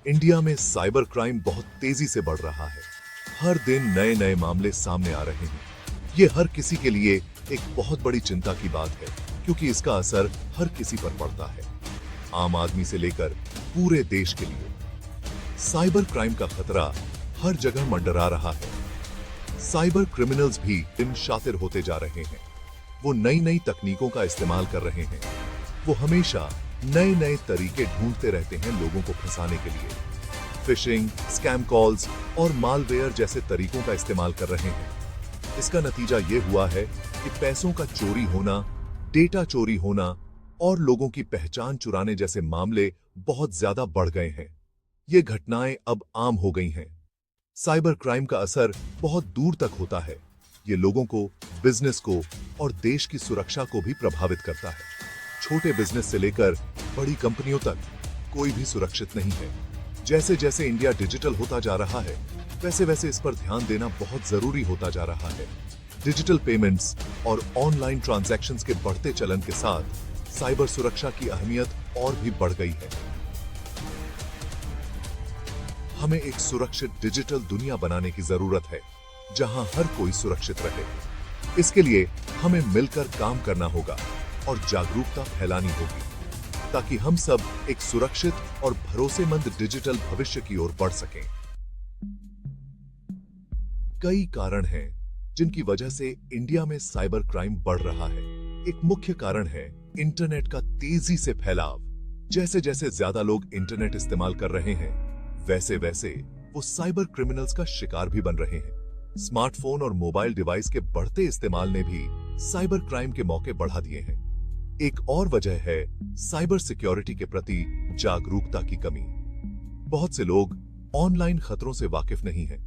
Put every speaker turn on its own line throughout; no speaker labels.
India में cyber crime बहुत तेजी से बढ़ रहा है। हर दिन नए नए मामले सामने आ रहे हैं। ये हर किसी के लिए एक बहुत बड़ी चिंता की बात है, क्योंकि इसका असर हर किसी पर पड़ता है, आम आदमी से लेकर पूरे देश के लिए। साइबर क्राइम का खतरा हर जगह मंडरा रहा है। साइबर क्रिमिनल्स भी दिन शातिर होते जा रहे हैं। वो नई नई तकनीकों का इस्तेमाल कर रहे हैं। वो हमेशा नए नए तरीके ढूंढते रहते हैं लोगों को फंसाने के लिए। फिशिंग, स्कैम कॉल्स और मालवेयर जैसे तरीकों का इस्तेमाल कर रहे हैं। इसका नतीजा ये हुआ है कि पैसों का चोरी होना, डेटा चोरी होना और लोगों की पहचान चुराने जैसे मामले बहुत ज्यादा बढ़ गए हैं। ये घटनाएं अब आम हो गई हैं। साइबर क्राइम का असर बहुत दूर तक होता है। ये लोगों को, बिजनेस को और देश की सुरक्षा को भी प्रभावित करता है। छोटे बिजनेस से लेकर बड़ी कंपनियों तक कोई भी सुरक्षित नहीं है। जैसे जैसे इंडिया डिजिटल होता जा रहा है, वैसे वैसे इस पर ध्यान देना बहुत जरूरी होता जा रहा है। डिजिटल पेमेंट्स और ऑनलाइन ट्रांजैक्शंस के बढ़ते चलन के साथ साइबर सुरक्षा की अहमियत और भी बढ़ गई है। हमें एक सुरक्षित डिजिटल दुनिया बनाने की जरूरत है, जहां हर कोई सुरक्षित रहे। इसके लिए हमें मिलकर काम करना होगा और जागरूकता फैलानी होगी, ताकि हम सब एक सुरक्षित और भरोसेमंद डिजिटल भविष्य की ओर बढ़ सकें। कई कारण हैं जिनकी वजह से इंडिया में साइबर क्राइम बढ़ रहा है। एक मुख्य कारण है इंटरनेट का तेजी से फैलाव। जैसे जैसे ज्यादा लोग इंटरनेट इस्तेमाल कर रहे हैं, वैसे वैसे वो साइबर क्रिमिनल्स का शिकार भी बन रहे हैं। स्मार्टफोन और मोबाइल डिवाइस के बढ़ते इस्तेमाल ने भी साइबर क्राइम के मौके बढ़ा दिए हैं। एक और वजह है साइबर सिक्योरिटी के प्रति जागरूकता की कमी। बहुत से लोग ऑनलाइन खतरों से वाकिफ नहीं हैं।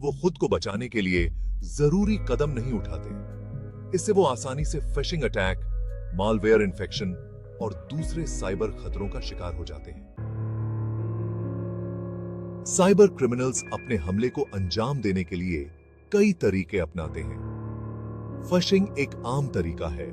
वो खुद को बचाने के लिए जरूरी कदम नहीं उठाते। इससे वो आसानी से फिशिंग अटैक, मालवेयर इन्फेक्शन और दूसरे साइबर खतरों का शिकार हो जाते हैं। साइबर क्रिमिनल्स अपने हमले को अंजाम देने के लिए कई तरीके अपनाते हैं। फिशिंग एक आम तरीका है।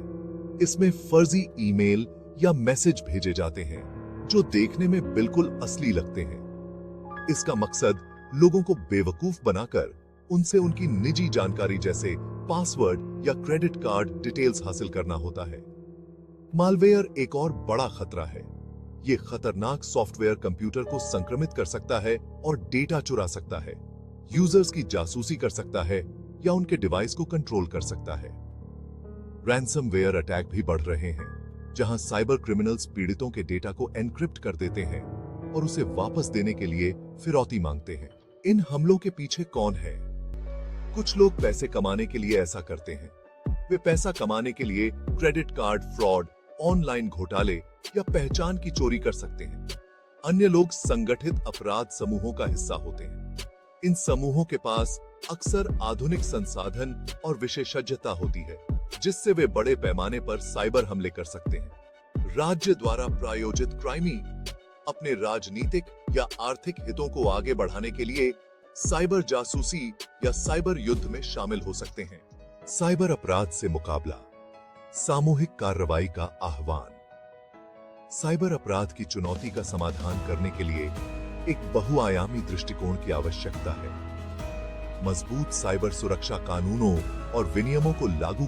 इसमें फर्जी ईमेल या मैसेज भेजे जाते हैं जो देखने में बिल्कुल असली लगते हैं। इसका मकसद लोगों को बेवकूफ बनाकर उनसे उनकी निजी जानकारी जैसे पासवर्ड या क्रेडिट कार्ड डिटेल्स हासिल करना होता है। मालवेयर एक और बड़ा खतरा है। ये खतरनाक सॉफ्टवेयर कंप्यूटर को संक्रमित कर सकता है और डेटा चुरा सकता है, यूजर्स की जासूसी कर सकता है या उनके डिवाइस को कंट्रोल कर सकता है। रैंसमवेयर अटैक भी बढ़ रहे हैं, जहां साइबर क्रिमिनल्स पीड़ितों के डेटा को एन्क्रिप्ट कर देते हैं और उसे वापस देने के लिए फिरौती मांगते हैं। इन हमलों के पीछे कौन है? कुछ लोग पैसे कमाने के लिए ऐसा करते हैं। वे पैसा कमाने के लिए क्रेडिट कार्ड फ्रॉड, ऑनलाइन घोटाले या पहचान की चोरी कर सकते हैं। अन्य लोग संगठित अपराध समूहों का हिस्सा होते हैं। इन समूहों के पास अक्सर आधुनिक संसाधन और विशेषज्ञता होती है, जिससे वे बड़े पैमाने पर साइबर हमले कर सकते हैं। राज्य द्वारा प्रायोजित क्राइमी अपने राजनीतिक या आर्थिक हितों को आगे बढ़ाने के लिए साइबर जासूसी या साइबर युद्ध में शामिल हो सकते हैं। साइबर अपराध से मुकाबला, सामूहिक कार्रवाई का आह्वान। साइबर अपराध की चुनौती का समाधान करने के लिए एक बहुआयामी दृष्टिकोण की आवश्यकता है। मजबूत साइबर सुरक्षा कानूनों और विनियमों को लागू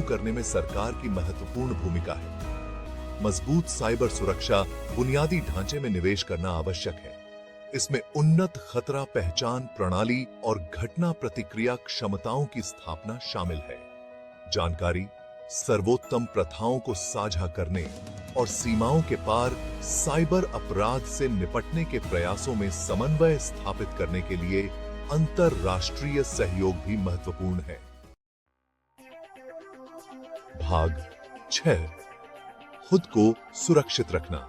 करने में सरकार की महत्वपूर्ण भूमिका है। मजबूत साइबर सुरक्षा बुनियादी ढांचे में निवेश करना आवश्यक है। इसमें उन्नत खतरा पहचान प्रणाली और घटना प्रतिक्रिया क्षमताओं की स्थापना शामिल है। जानकारी, सर्वोत्तम प्रथाओं को साझा करने और सीमाओं के पार साइबर अपराध से निपटने के प्रयासों में समन्वय स्थापित करने के लिए अंतरराष्ट्रीय सहयोग भी महत्वपूर्ण है। भाग 6, खुद को सुरक्षित रखना।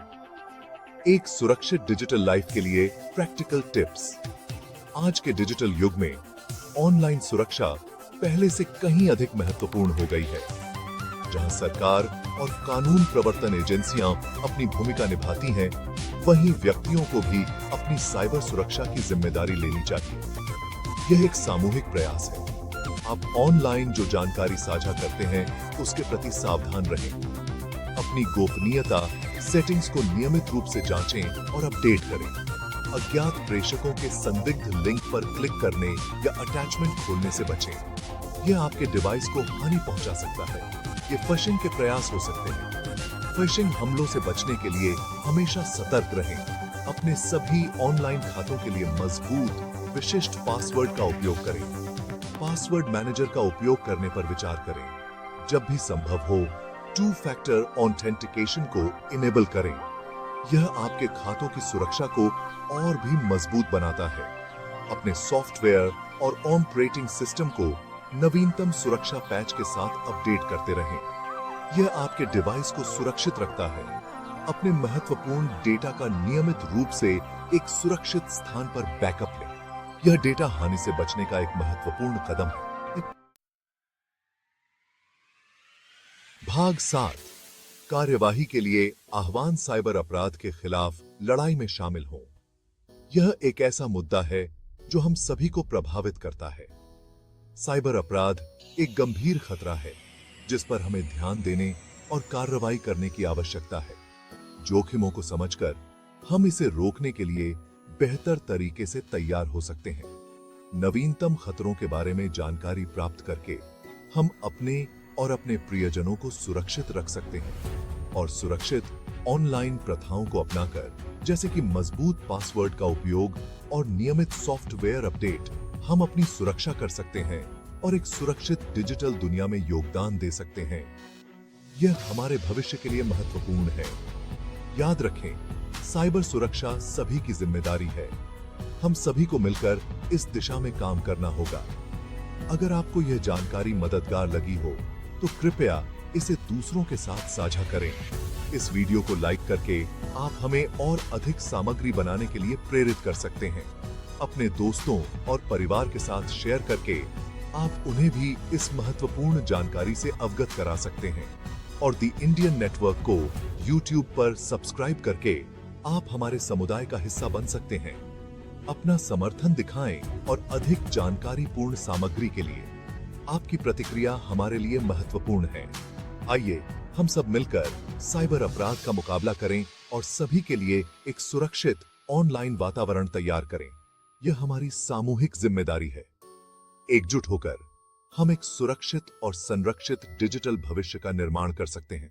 एक सुरक्षित डिजिटल लाइफ के लिए प्रैक्टिकल टिप्स। आज के डिजिटल युग में ऑनलाइन सुरक्षा पहले से कहीं अधिक महत्वपूर्ण हो गई है। जहां सरकार और कानून प्रवर्तन एजेंसियां अपनी भूमिका निभाती हैं, वहीं व्यक्तियों को भी अपनी साइबर सुरक्षा की जिम्मेदारी लेनी चाहिए। यह एक सामूहिक प्रयास है। आप ऑनलाइन जो जानकारी साझा करते हैं, उसके प्रति सावधान रहें। अपनी गोपनीयता, सेटिंग्स को नियमित रूप से जांचें और अपडेट करें। अज्ञात प्रेषकों के संदिग्ध लिंक पर क्लिक करने या अटैचमेंट खोलने से बचें। यह आपके डिवाइस को हानि पहुंचा सकता है। ये फिशिंग के प्रयास हो सकते हैं। फिशिंग हमलों से बचने के लिए हमेशा सतर्क रहें। अपने सभी ऑनलाइन खातों के लिए मजबूत विशिष्ट पासवर्ड का उपयोग करें। पासवर्ड मैनेजर का उपयोग करने पर विचार करें। जब भी संभव हो, टू फैक्टर ऑथेंटिकेशन को इनेबल करें। यह आपके खातों की सुरक्षा को और भी मजबूत बनाता है। अपने सॉफ्टवेयर और ऑपरेटिंग सिस्टम को नवीनतम सुरक्षा पैच के साथ अपडेट करते रहें। यह आपके डिवाइस को सुरक्षित रखता है। अपने महत्वपूर्ण डेटा का नियमित रूप से एक सुरक्षित स्थान पर बैकअप लें। यह डेटा हानि से बचने का एक महत्वपूर्ण कदम है। भाग 7 कार्यवाही के लिए आह्वान साइबर अपराध के खिलाफ लड़ाई में शामिल हों। यह एक ऐसा मुद्दा है जो हम सभी को प्रभावित करता है। साइबर अपराध एक गंभीर खतरा है जिस पर हमें ध्यान देने और कार्रवाई करने की आवश्यकता है। जोखिमों को समझकर हम इसे रोकने के लिए बेहतर तरीके से तैयार हो सकते हैं। नवीनतम खतरों के बारे में जानकारी प्राप्त करके हम अपने और अपने प्रियजनों को सुरक्षित रख सकते हैं और सुरक्षित ऑनलाइन प्रथाओं को अपनाकर, जैसे कि मजबूत पासवर्ड का उपयोग और नियमित सॉफ्टवेयर अपडेट, हम अपनी सुरक्षा कर सकते हैं और एक सुरक्षित डिजिटल दुनिया में योगदान दे सकते हैं। यह हमारे भविष्य के लिए महत्वपूर्ण है। याद रखें, साइबर सुरक्षा सभी की जिम्मेदारी है। हम सभी को मिलकर इस दिशा में काम करना होगा। अगर आपको यह जानकारी मददगार लगी हो तो कृपया इसे दूसरों के साथ साझा करें। इस वीडियो को लाइक करके आप हमें और अधिक सामग्री बनाने के लिए प्रेरित कर सकते हैं। अपने दोस्तों और परिवार के साथ शेयर करके आप उन्हें भी इस महत्वपूर्ण जानकारी से अवगत करा सकते हैं। और द इंडियन नेटवर्क को YouTube पर सब्सक्राइब करके आप हमारे समुदाय का हिस्सा बन सकते हैं। अपना समर्थन दिखाएं और अधिक जानकारीपूर्ण सामग्री के लिए आपकी प्रतिक्रिया हमारे लिए महत्वपूर्ण है। आइए हम सब मिलकर साइबर अपराध का मुकाबला करें और सभी के लिए एक सुरक्षित ऑनलाइन वातावरण तैयार करें। यह हमारी सामूहिक जिम्मेदारी है। एकजुट होकर हम एक सुरक्षित और संरक्षित डिजिटल भविष्य का निर्माण कर सकते हैं।